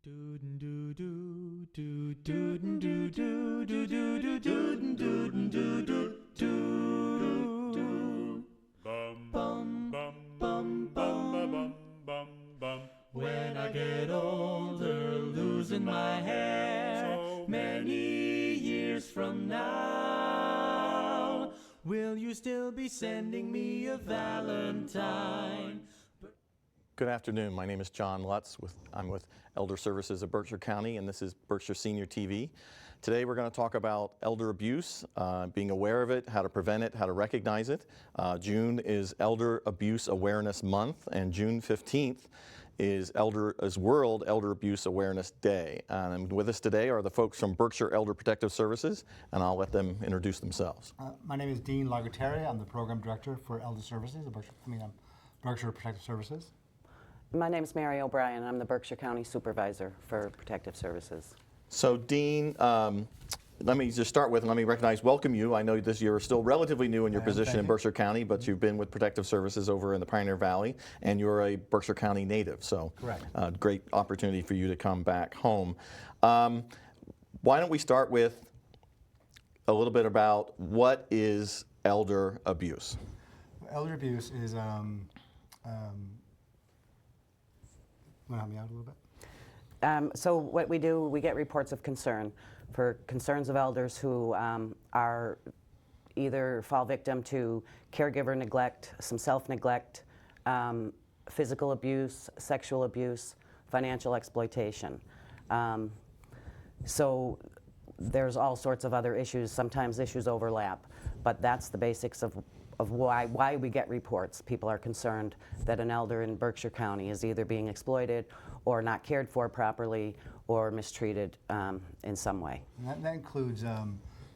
When I get older, losing my hair, many years from now, will you still be sending me a Valentine? Good afternoon. My name is John Lutz. I'm with Elder Services of Berkshire County, and this is Berkshire Senior TV. Today we're going to talk about elder abuse, being aware of it, how to prevent it, how to recognize it. June is Elder Abuse Awareness Month, and June 15th is World Elder Abuse Awareness Day. And with us today are the folks from Berkshire Elder Protective Services, and I'll let them introduce themselves. My name is Dean Lagerteri. I'm the Program Director for Elder Services at Berkshire Protective Services. My name is Mary O'Brien. I'm the Berkshire County Supervisor for Protective Services. So Dean, let me just start with, and let me welcome you. I know you're still relatively new in your position in Berkshire County, but you've been with Protective Services over in the Pioneer Valley, and you're a Berkshire County native, so great opportunity for you to come back home. Why don't we start with a little bit about what is elder abuse? Elder abuse is, want to help me out a little bit? So what we do, we get reports of concern for concerns of elders who are either fall victim to caregiver neglect, some self-neglect, physical abuse, sexual abuse, financial exploitation. So there's all sorts of other issues. Sometimes issues overlap, but that's the basics of why we get reports. People are concerned that an elder in Berkshire County is either being exploited or not cared for properly or mistreated in some way. And that includes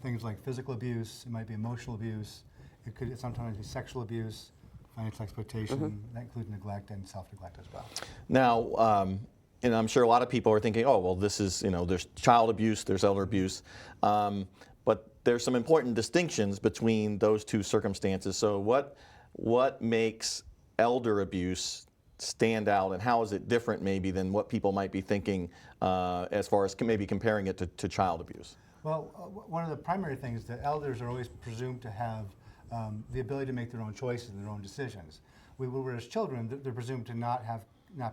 things like physical abuse, it might be emotional abuse, it could sometimes be sexual abuse, financial exploitation, that includes neglect and self-neglect as well. Now, and I'm sure a lot of people are thinking, oh, well, this is, there's child abuse, there's elder abuse, but there's some important distinctions between those two circumstances. So what makes elder abuse stand out, and how is it different maybe than what people might be thinking as far as maybe comparing it to child abuse? Well, one of the primary things that elders are always presumed to have the ability to make their own choices and their own decisions. Whereas children, they're presumed to not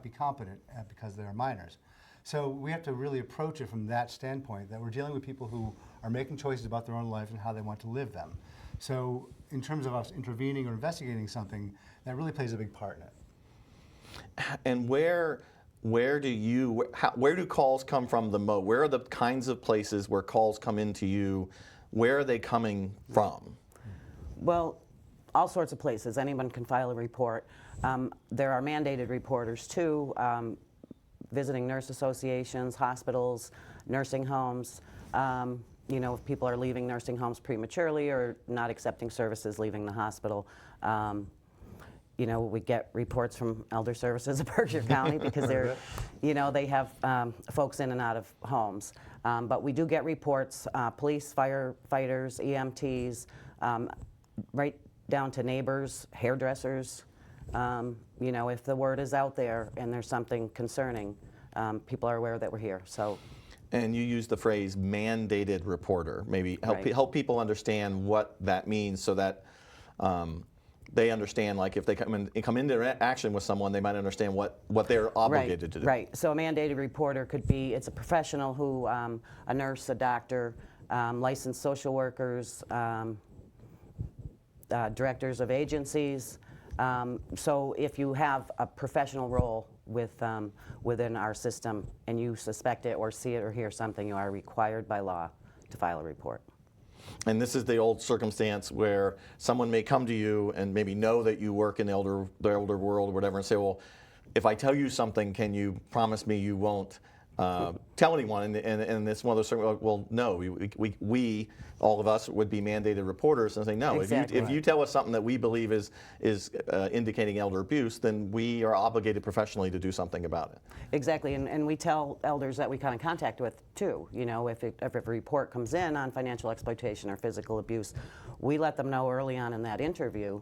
be competent because they're minors. So we have to really approach it from that standpoint, that we're dealing with people who are making choices about their own life and how they want to live them. So in terms of us intervening or investigating something, that really plays a big part in it. And where do calls come from the most? Where are the kinds of places where calls come into you? Where are they coming from? Well, all sorts of places. Anyone can file a report. There are mandated reporters too, visiting nurse associations, hospitals, nursing homes. If people are leaving nursing homes prematurely or not accepting services leaving the hospital. We get reports from Elder Services of Berkshire County because they have folks in and out of homes. But we do get reports, police, firefighters, EMTs, right down to neighbors, hairdressers. If the word is out there and there's something concerning, people are aware that we're here. So. And you use the phrase mandated reporter. Maybe help people understand what that means so that they understand, like if they come into action with someone, they might understand what they're obligated to do. Right. So a mandated reporter could be, it's a professional who, a nurse, a doctor, licensed social workers, directors of agencies. So if you have a professional role within our system and you suspect it or see it or hear something, you are required by law to file a report. And this is the old circumstance where someone may come to you and maybe know that you work in the elder world or whatever and say, well, if I tell you something, can you promise me you won't tell anyone? And it's one of those, well, no, we all of us would be mandated reporters and say, no, exactly. if you tell us something that we believe is indicating elder abuse, then we are obligated professionally to do something about it. Exactly, and we tell elders that we come in contact with too. If a report comes in on financial exploitation or physical abuse, we let them know early on in that interview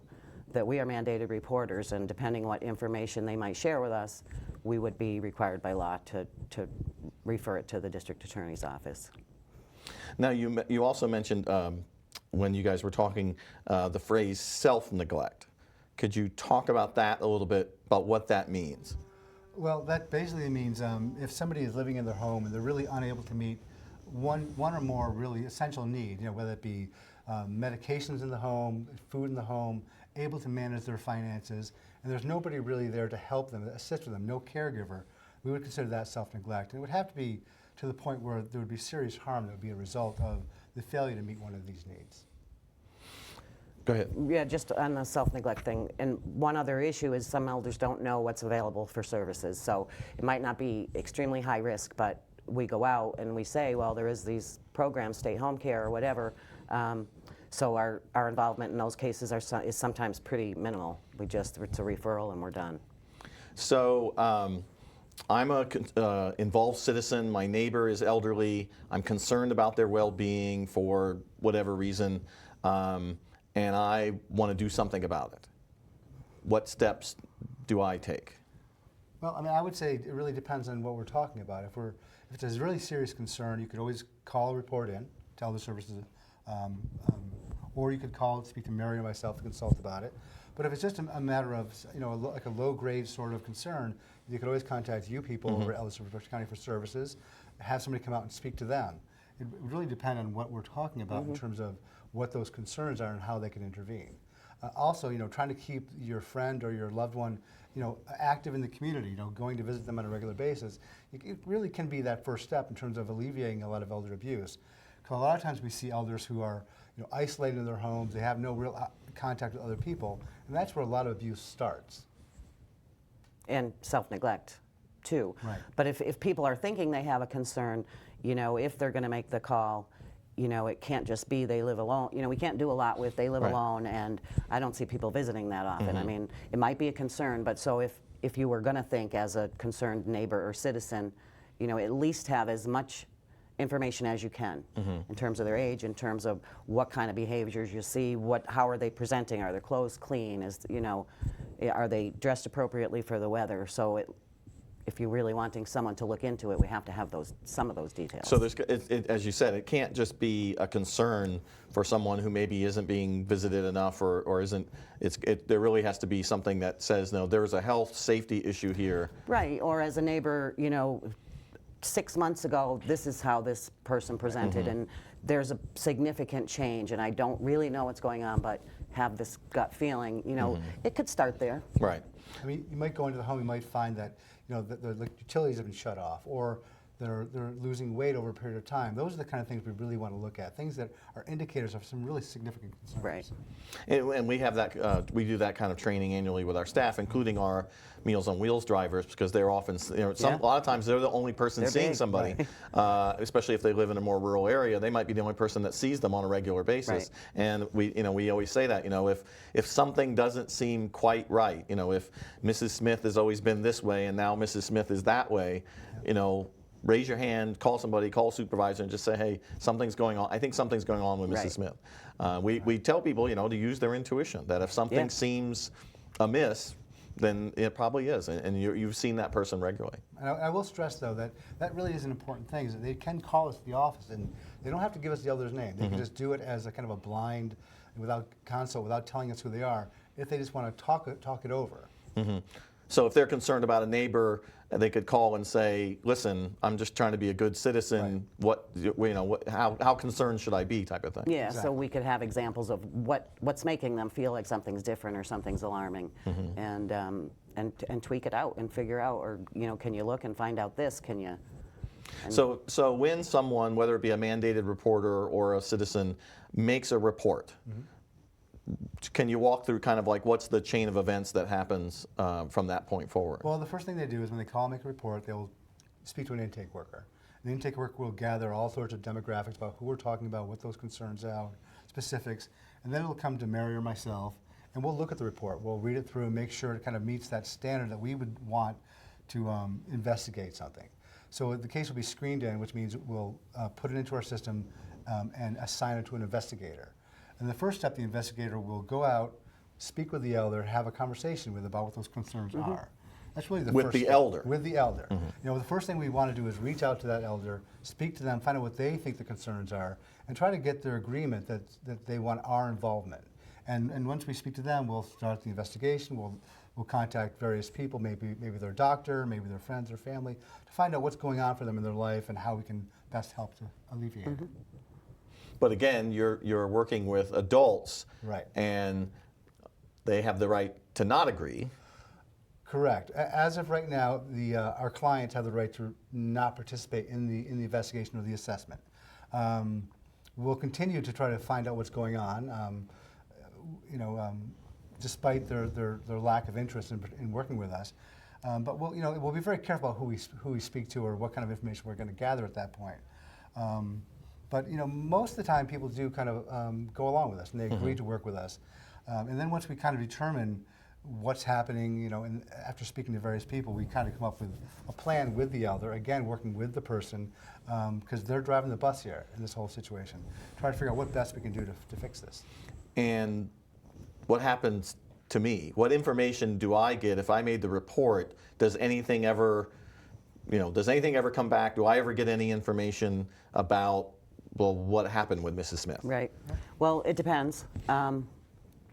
that we are mandated reporters, and depending what information they might share with us, we would be required by law to refer it to the district attorney's office. Now, you also mentioned when you guys were talking the phrase self-neglect. Could you talk about that a little bit, about what that means? Well, that basically means if somebody is living in their home and they're really unable to meet one or more really essential needs, whether it be medications in the home, food in the home, able to manage their finances, and there's nobody really there to help them, assist with them, no caregiver, we would consider that self-neglect. And it would have to be to the point where there would be serious harm that would be a result of the failure to meet one of these needs. Go ahead. Yeah, just on the self-neglect thing. And one other issue is some elders don't know what's available for services. So it might not be extremely high risk, but we go out and we say, well, there is these programs, stay home care or whatever. So our involvement in those cases is sometimes pretty minimal. It's a referral and we're done. So I'm a involved citizen. My neighbor is elderly. I'm concerned about their well-being for whatever reason, and I want to do something about it. What steps do I take? Well, I mean, I would say it really depends on what we're talking about. If it's a really serious concern, you could always call a report in, tell the services, or you could call, speak to Mary or myself to consult about it. But if it's just a matter of, like a low-grade sort of concern, you could always contact you people over at Elder Services Berkshire County for services, have somebody come out and speak to them. It would really depend on what we're talking about in terms of what those concerns are and how they can intervene. Also, trying to keep your friend or your loved one, active in the community, going to visit them on a regular basis, it really can be that first step in terms of alleviating a lot of elder abuse. Because a lot of times we see elders who are, isolated in their homes, they have no real contact with other people, and that's where a lot of abuse starts. And self-neglect, too. Right. But if people are thinking they have a concern, if they're going to make the call, it can't just be they live alone. We can't do a lot with they live Right. alone, and I don't see people visiting that often. I mean, it might be a concern, but so if you were going to think as a concerned neighbor or citizen, at least have as much information as you can in terms of their age, in terms of what kind of behaviors you see, how are they presenting, are their clothes clean, are they dressed appropriately for the weather. So if you're really wanting someone to look into it, we have to have some of those details. So as you said, it can't just be a concern for someone who maybe isn't being visited enough or isn't. There really has to be something that says, no, there's a health safety issue here. Right, or as a neighbor, 6 months ago, this is how this person presented, and there's a significant change, and I don't really know what's going on, but have this gut feeling, it could start there. Right. I mean, you might go into the home, you might find that, the utilities have been shut off, or they're losing weight over a period of time. Those are the kind of things we really want to look at, things that are indicators of some really significant concerns. Right. And we have that. We do that kind of training annually with our staff, including our Meals on Wheels drivers, because they're often, a lot of times they're the only person They're seeing big, somebody, especially if they live in a more rural area. They might be the only person that sees them on a regular basis. Right. And we always say that, if something doesn't seem quite right, if Mrs. Smith has always been this way and now Mrs. Smith is that way, raise your hand, call somebody, call a supervisor, and just say, hey, something's going on. I think something's going on with Mrs. Right. Smith. We tell people, to use their intuition, that if something seems amiss, then it probably is, and you've seen that person regularly. And I will stress, though, that really is an important thing, is that they can call us at the office, and they don't have to give us the elder's name. They can just do it as a kind of a blind, without consult, without telling us who they are, if they just want to talk it over. So if they're concerned about a neighbor, they could call and say, listen, I'm just trying to be a good citizen. Right. How concerned should I be, type of thing. Yeah, Exactly. so we could have examples of what's making them feel like something's different or something's alarming, and tweak it out and figure out, or can you look and find out this? Can you? So when someone, whether it be a mandated reporter or a citizen, makes a report, can you walk through kind of like what's the chain of events that happens from that point forward? Well, the first thing they do is when they call and make a report, they'll speak to an intake worker. The intake worker will gather all sorts of demographics about who we're talking about, what those concerns are, specifics, and then it'll come to Mary or myself, and we'll look at the report. We'll read it through and make sure it kind of meets that standard that we would want to investigate something. So the case will be screened in, which means we'll put it into our system and assign it to an investigator. And the first step, the investigator will go out, speak with the elder, have a conversation with about what those concerns are. That's really the With first the step. elder. With the elder. You know, the first thing we want to do is reach out to that elder, speak to them, find out what they think the concerns are, and try to get their agreement that they want our involvement. And once we speak to them, we'll start the investigation. We'll contact various people, maybe their doctor, maybe their friends or family, to find out what's going on for them in their life and how we can best help to alleviate it. But again, you're working with adults, Right. and they have the right to not agree. Correct. As of right now, our clients have the right to not participate in the investigation or the assessment. We'll continue to try to find out what's going on. Despite their lack of interest in working with us, but we'll be very careful about who we speak to or what kind of information we're going to gather at that point. But most of the time, people do kind of go along with us and they agree to work with us. And then once we kind of determine what's happening, and after speaking to various people, we kind of come up with a plan with the elder, again, working with the person, because they're driving the bus here in this whole situation. Try to figure out what best we can do to fix this. And what happens to me? What information do I get if I made the report? Does anything ever come back? Do I ever get any information about, what happened with Mrs. Smith? Right. Well, it depends.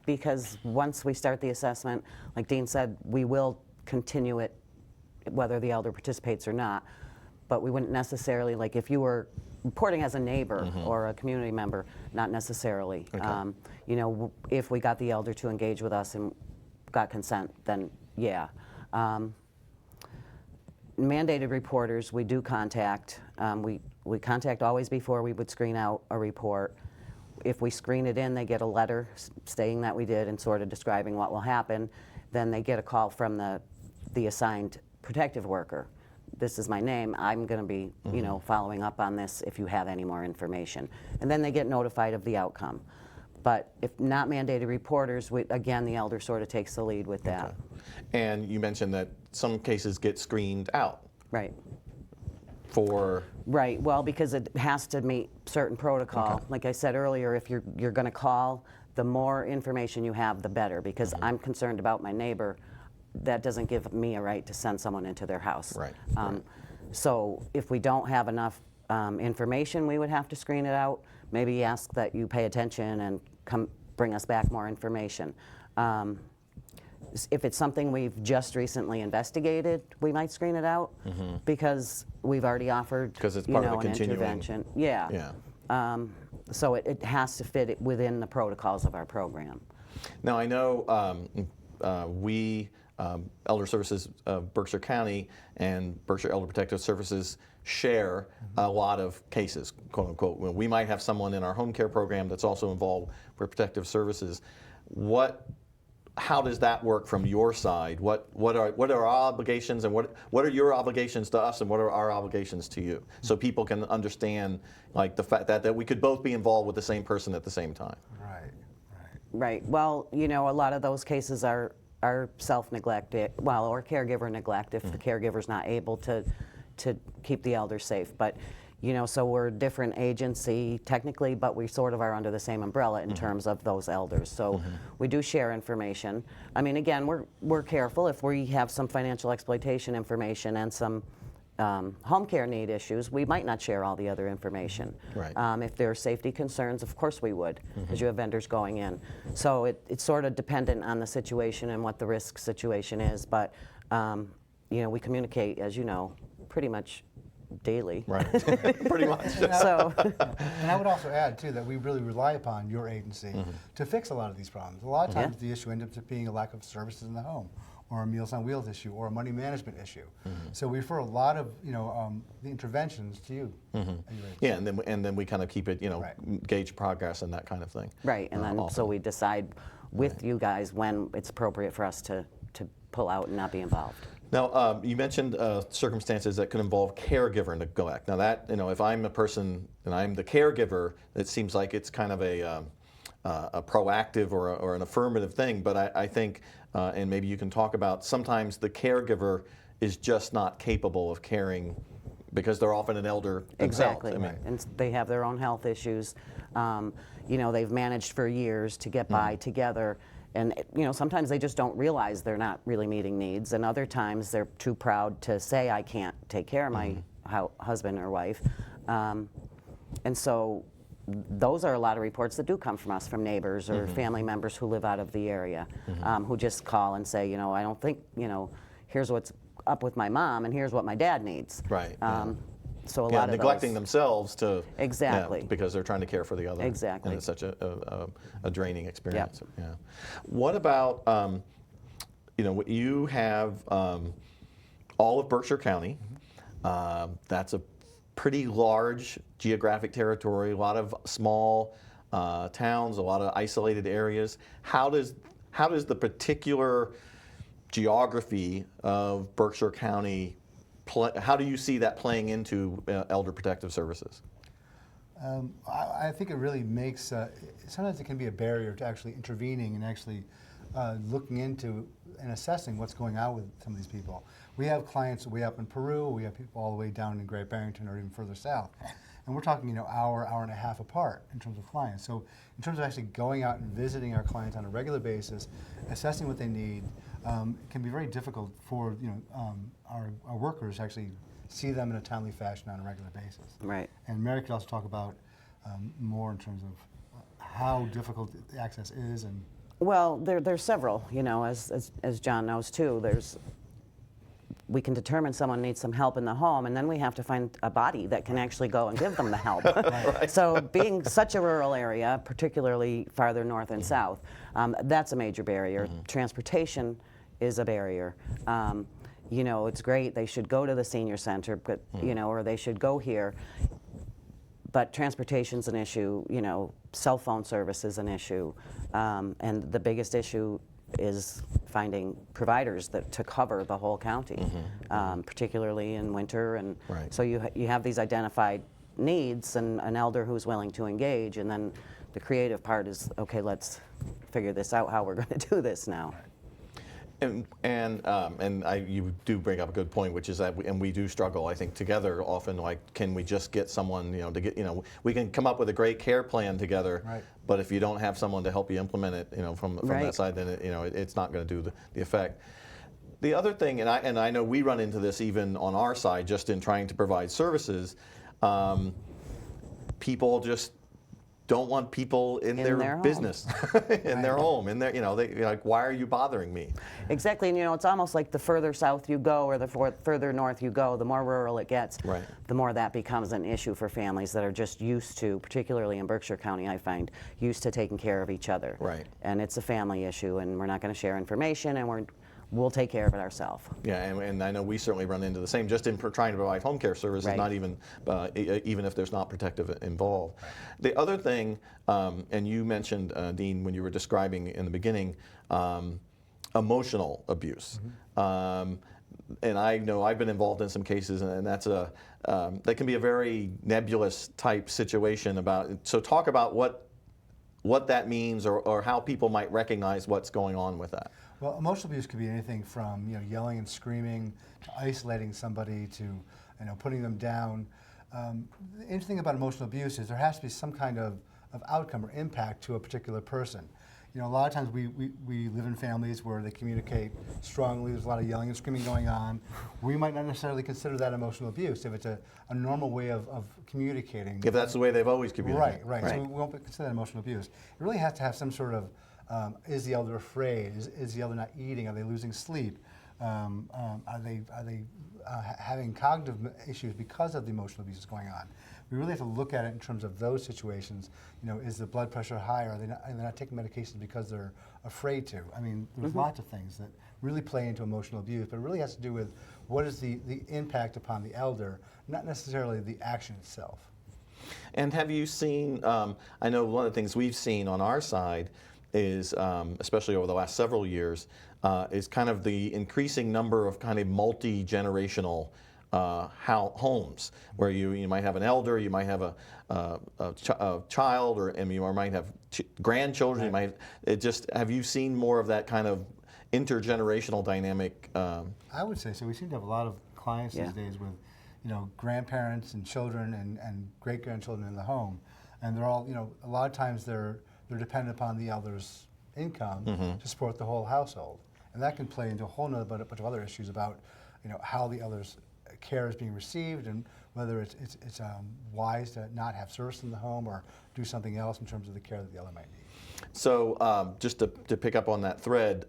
Because once we start the assessment, like Dean said, we will continue it whether the elder participates or not. But we wouldn't necessarily, like if you were reporting as a neighbor or a community member, not necessarily. Okay. If we got the elder to engage with us and got consent, then yeah. Mandated reporters, we do contact. We contact always before we would screen out a report. If we screen it in, they get a letter stating that we did and sort of describing what will happen. Then they get a call from the assigned protective worker. This is my name. I'm going to be, following up on this if you have any more information. And then they get notified of the outcome. But if not mandated reporters, again, the elder sort of takes the lead with that. Okay. And you mentioned that some cases get screened out. Right. Right. Well, because it has to meet certain protocol. Okay. Like I said earlier, if you're going to call, the more information you have, the better. Because I'm concerned about my neighbor. That doesn't give me a right to send someone into their house. Right. So if we don't have enough information, we would have to screen it out. Maybe ask that you pay attention and come bring us back more information. If it's something we've just recently investigated, we might screen it out because we've already offered, because it's part of the an continuing intervention. Yeah. So it has to fit within the protocols of our program. Now I know we, Elder Services of Berkshire County and Berkshire Elder Protective Services share a lot of cases, quote unquote. We might have someone in our home care program that's also involved with protective services. How does that work from your side? What are our obligations, and what are your obligations to us, and what are our obligations to you? So people can understand, like, the fact that we could both be involved with the same person at the same time. Right. Well, a lot of those cases are self-neglect, or caregiver neglect if the caregiver's not able to keep the elder safe. But so we're a different agency technically, but we sort of are under the same umbrella in terms of those elders. So we do share information. I mean, again, we're careful. If we have some financial exploitation information and some home care need issues, we might not share all the other information. Right. If there are safety concerns, of course we would, because you have vendors going in. So it's sort of dependent on the situation and what the risk situation is. But we communicate, as you know, pretty much daily. Right. Pretty much. So, and I would also add too that we really rely upon your agency to fix a lot of these problems. A lot of times the issue ends up being a lack of services in the home, or a Meals on Wheels issue, or a money management issue. So we refer a lot of the interventions to you. Yeah, and then we kind of keep it, gauge progress and that kind of thing. right, and then often. so we decide with you guys when it's appropriate for us to pull out and not be involved. Now, you mentioned circumstances that could involve caregiver neglect. Now that, if I'm a person and I'm the caregiver, it seems like it's kind of a proactive or an affirmative thing, but I think, and maybe you can talk about, sometimes the caregiver is just not capable of caring because they're often an elder themselves. Exactly, and they have their own health issues. They've managed for years to get by together, And you know, sometimes they just don't realize they're not really meeting needs, and other times they're too proud to say, I can't take care of my husband or wife. And so those are a lot of reports that do come from us, from neighbors or family members who live out of the area, who just call and say, you know, I don't think, you know, here's what's up with my mom and here's what my dad needs. Right. So a lot of neglecting those, themselves to Exactly. because they're trying to care for the other. Exactly. And it's such a draining experience. Yeah. What about you know, you have all of Berkshire County. That's a pretty large geographic territory. A lot of small towns, a lot of isolated areas. How does the particular geography of Berkshire County how do you see that playing into Elder Protective Services? I think it really makes, sometimes it can be a barrier to actually intervening and actually looking into and assessing what's going on with some of these people. We have clients way up in Peru, we have people all the way down in Great Barrington or even further south. And we're talking, you know, hour and a half apart in terms of clients. So in terms of actually going out and visiting our clients on a regular basis, assessing what they need, can be very difficult for, you know, our workers to actually see them in a timely fashion on a regular basis. Right. And Mary could also talk about more in terms of how difficult the access is. And Well, there's several, you know, as John knows too. We can determine someone needs some help in the home, and then we have to find a body that can actually go and give them the help. So being such a rural area, particularly farther north and south, that's a major barrier. Transportation is a barrier. You know, it's great, they should go to the senior center, but you know, or they should go here. But transportation's an issue, you know, cell phone service is an issue, and the biggest issue is finding providers to cover the whole county, particularly in winter. And so you have these identified needs and an elder who's willing to engage, and then the creative part is, okay, let's figure this out, how we're going to do this now. You do bring up a good point, which is that we do struggle, I think, together often. Like, can we just get someone, you know, to get, you know, we can come up with a great care plan together, but if you don't have someone to help you implement it, you know, from that side, then it, you know, it's not going to do the effect. The other thing, and I know we run into this even on our side, just in trying to provide services, people just don't want people in their business, in their home, in their, you know, you're like, why are you bothering me? Exactly, and you know, it's almost like the further south you go or the further north you go, the more rural it gets, the more that becomes an issue for families that are just used to, particularly in Berkshire County, I find, used to taking care of each other. And it's a family issue, and we're not going to share information, and we'll take care of it ourselves. Yeah, and I know we certainly run into the same, just in trying to provide home care services, not even even if there's not protective involved. The other thing, and you mentioned, Dean, when you were describing in the beginning, emotional abuse. And I know I've been involved in some cases, and that's that can be a very nebulous type situation about. So talk about what that means, or how people might recognize what's going on with that. Well, emotional abuse could be anything from, you know, yelling and screaming to isolating somebody to, you know, putting them down. The interesting thing about emotional abuse is there has to be some kind of outcome or impact to a particular person. You know, a lot of times we live in families where they communicate strongly, there's a lot of yelling and screaming going on. We might not necessarily consider that emotional abuse if it's a normal way of communicating. If that's the way they've always communicated. Right. So we won't consider that emotional abuse. It really has to have some sort of, is the elder afraid? Is the elder not eating? Are they losing sleep? Are they having cognitive issues because of the emotional abuse that's going on? We really have to look at it in terms of those situations. You know, is the blood pressure high? Are they not taking medications because they're afraid to? I mean, there's lots of things that really play into emotional abuse, but it really has to do with what is the impact upon the elder, not necessarily the action itself. And have you seen, I know one of the things we've seen on our side is, especially over the last several years, is kind of the increasing number of kind of multi-generational homes, where you might have an elder, you might have a child, or you might have grandchildren. You might have you seen more of that kind of intergenerational dynamic? I would say so. We seem to have a lot of clients these days with, you know, grandparents and children and great grandchildren in the home, and they're all, you know, a lot of times they're dependent upon the elder's income to support the whole household. And that can play into a whole nother bunch of other issues about, how the elder's care is being received and whether it's wise to not have service in the home or do something else in terms of the care that the elder might need. So just to pick up on that thread,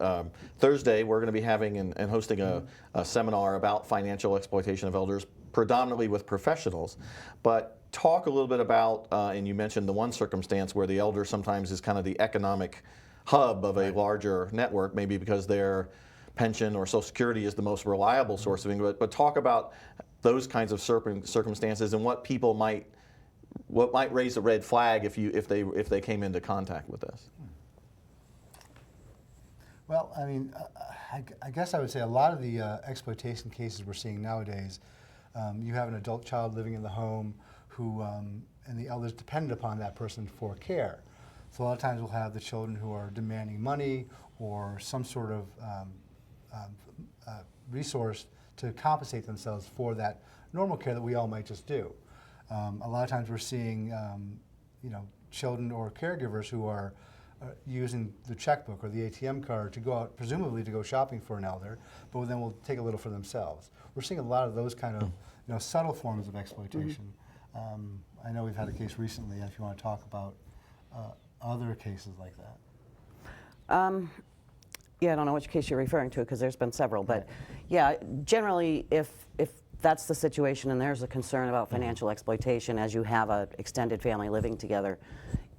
Thursday we're going to be having and hosting a seminar about financial exploitation of elders, predominantly with professionals. But talk a little bit about, and you mentioned the one circumstance where the elder sometimes is kind of the economic hub of a larger network, maybe because their pension or Social Security is the most reliable source of income. But talk about those kinds of circumstances and what might raise a red flag if they came into contact with this. Well, I mean, I guess I would say a lot of the exploitation cases we're seeing nowadays, you have an adult child living in the home who, and the elders dependent upon that person for care. So a lot of times we'll have the children who are demanding money or some sort of resource to compensate themselves for that normal care that we all might just do. A lot of times we're seeing, children or caregivers who are using the checkbook or the ATM card to go out, presumably to go shopping for an elder, but then will take a little for themselves. We're seeing a lot of those kind of, subtle forms of exploitation. I know we've had a case recently, if you want to talk about other cases like that. Yeah, I don't know which case you're referring to because there's been several, but yeah, generally if that's the situation and there's a concern about financial exploitation as you have an extended family living together,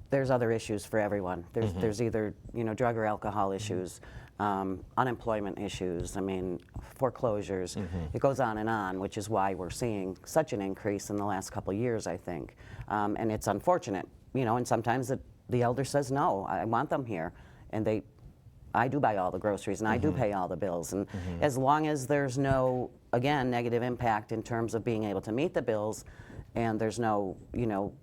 there's other issues for everyone. There's either drug or alcohol issues, unemployment issues, I mean foreclosures. It goes on, which is why we're seeing such an increase in the last couple of years, I think. And it's unfortunate, and sometimes the elder says, no, I want them here, and I do buy all the groceries and I do pay all the bills, and as long as there's no, again, negative impact in terms of being able to meet the bills, and there's no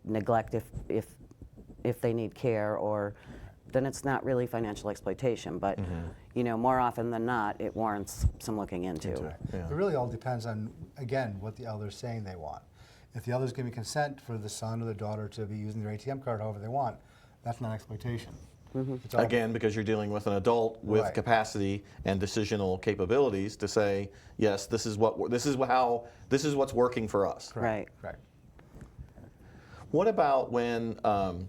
neglect if they need care, or then it's not really financial exploitation. But more often than not, it warrants some looking into. It really all depends on, again, what the elder's saying they want. If the elder's giving consent for the son or the daughter to be using their ATM card however they want, that's not exploitation. Again, because you're dealing with an adult with capacity and decisional capabilities to say, yes, this is what's working for us. Right. Right. What about when an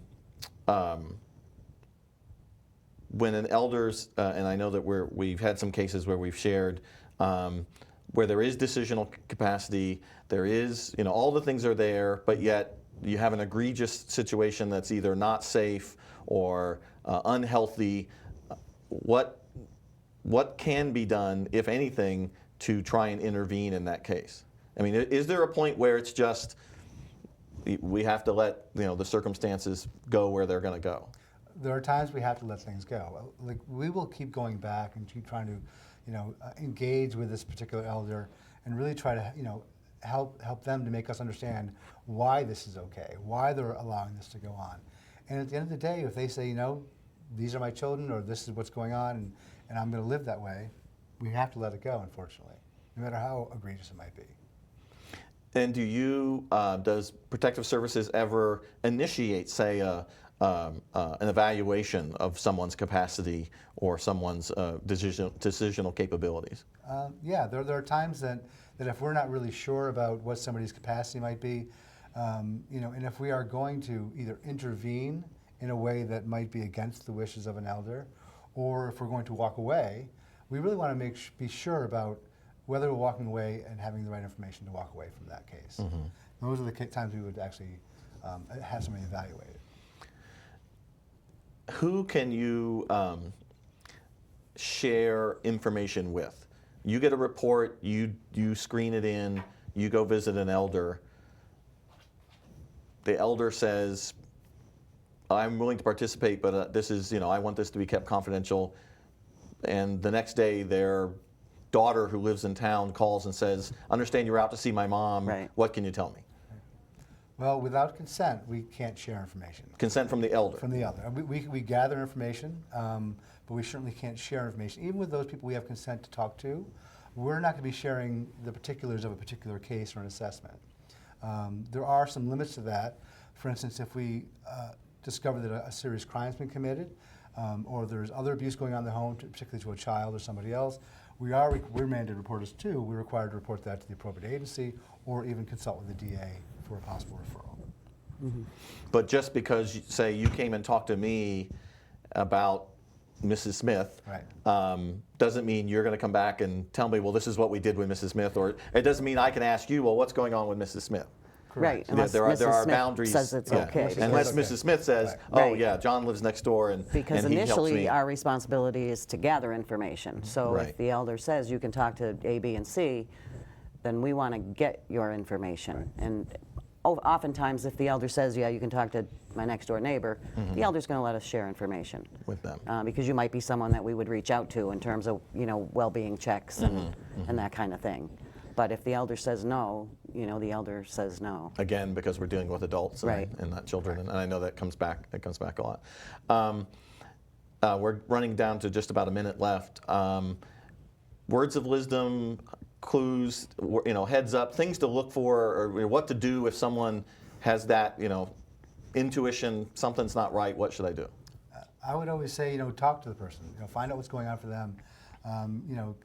elder's, and I know that we've had some cases where we've shared, where there is decisional capacity, there is, all the things are there, but yet you have an egregious situation that's either not safe or unhealthy. What can be done, if anything, to try and intervene in that case? I mean, is there a point where it's just we have to let the circumstances go where they're going to go? There are times we have to let things go. Like, we will keep going back and keep trying to, engage with this particular elder and really try to, help them to make us understand why this is okay, why they're allowing this to go on. And at the end of the day, if they say, these are my children, or this is what's going on, and I'm going to live that way, we have to let it go, unfortunately, no matter how egregious it might be. And does Protective Services ever initiate, say, an evaluation of someone's capacity or someone's decisional capabilities? Yeah, there are times that if we're not really sure about what somebody's capacity might be, and if we are going to either intervene in a way that might be against the wishes of an elder, or if we're going to walk away, we really want to be sure about whether we're walking away and having the right information to walk away from that case. Those are the times we would actually have somebody evaluated. Who can you share information with? You get a report, you screen it in, you go visit an elder. The elder says, I'm willing to participate, but this is, I want this to be kept confidential. And the next day, their daughter who lives in town calls and says, understand you're out to see my mom. Right. What can you tell me? Well, without consent, we can't share information. Consent from the elder. From the elder. We gather information, but we certainly can't share information. Even with those people we have consent to talk to, we're not going to be sharing the particulars of a particular case or an assessment. There are some limits to that. For instance, if we discover that a serious crime's been committed, or there's other abuse going on in the home, particularly to a child or somebody else, we're mandated to report as too. We're required to report that to the appropriate agency or even consult with the DA for a possible referral. But just because, say, you came and talked to me about Mrs. Smith, Right. Doesn't mean you're going to come back and tell me, well, this is what we did with Mrs. Smith, or it doesn't mean I can ask you, well, what's going on with Mrs. Smith? Right, Correct. unless there Mrs. are Smith boundaries. says it's yeah. okay. Unless Okay. Mrs. Smith says, Right. oh, Right. yeah, John lives next door and, Because and he helps initially, me. our responsibility is to gather information. So Right. if the elder says you can talk to A, B, and C, then we want to get your information. And oftentimes, if the elder says, yeah, you can talk to my next door neighbor, the elder's going to let us share information. With them. Because you might be someone that we would reach out to in terms of, well-being checks and that kind of thing. But if the elder says no, the elder says no. Again, because we're dealing with adults and, Right. and not children, and I know that comes back. It comes back a lot. We're running down to just about a minute left. Words of wisdom, clues, heads up, things to look for, or what to do if someone has that, intuition, something's not right. What should I do? I would always say, talk to the person. Find out what's going on for them.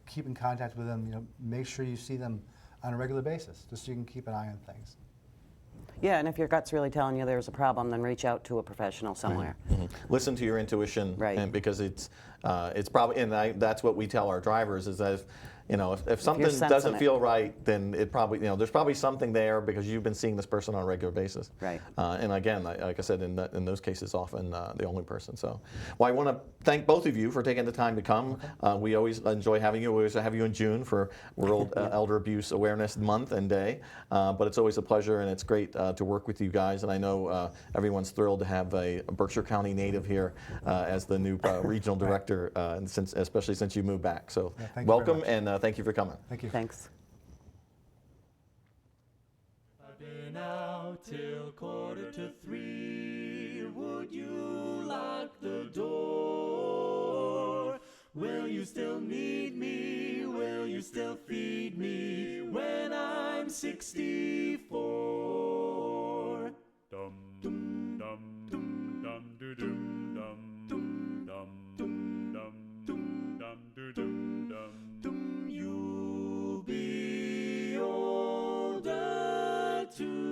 Keep in contact with them. Make sure you see them on a regular basis, just so you can keep an eye on things. Yeah, and if your gut's really telling you there's a problem, then reach out to a professional somewhere. Listen to your intuition, Right. and because it's probably, and that's what we tell our drivers is that if something sensing doesn't it. feel right, then it probably, there's probably something there because you've been seeing this person on a regular basis. Right. And again, like I said, in those cases, often the only person. So, well, I want to thank both of you for taking the time to come. We always enjoy having you. We always have you in June for World Elder Abuse Awareness Month and Day. But it's always a pleasure, and it's great to work with you guys. And I know everyone's thrilled to have a Berkshire County native here as the new regional director, and especially since you moved back. So, Yeah, thank you very welcome, much. and thank you for coming. Thank you. Thanks. I've been out till 2:45. Would you lock the door? Will you still need me? Will you still feed me when I'm 64? Dum dum dum dum dum doo dum dum dum dum dum dum dum dum doo dum dum dum. You'll be older too.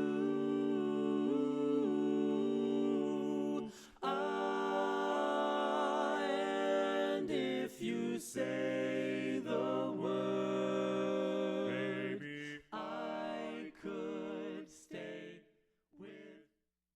And if you say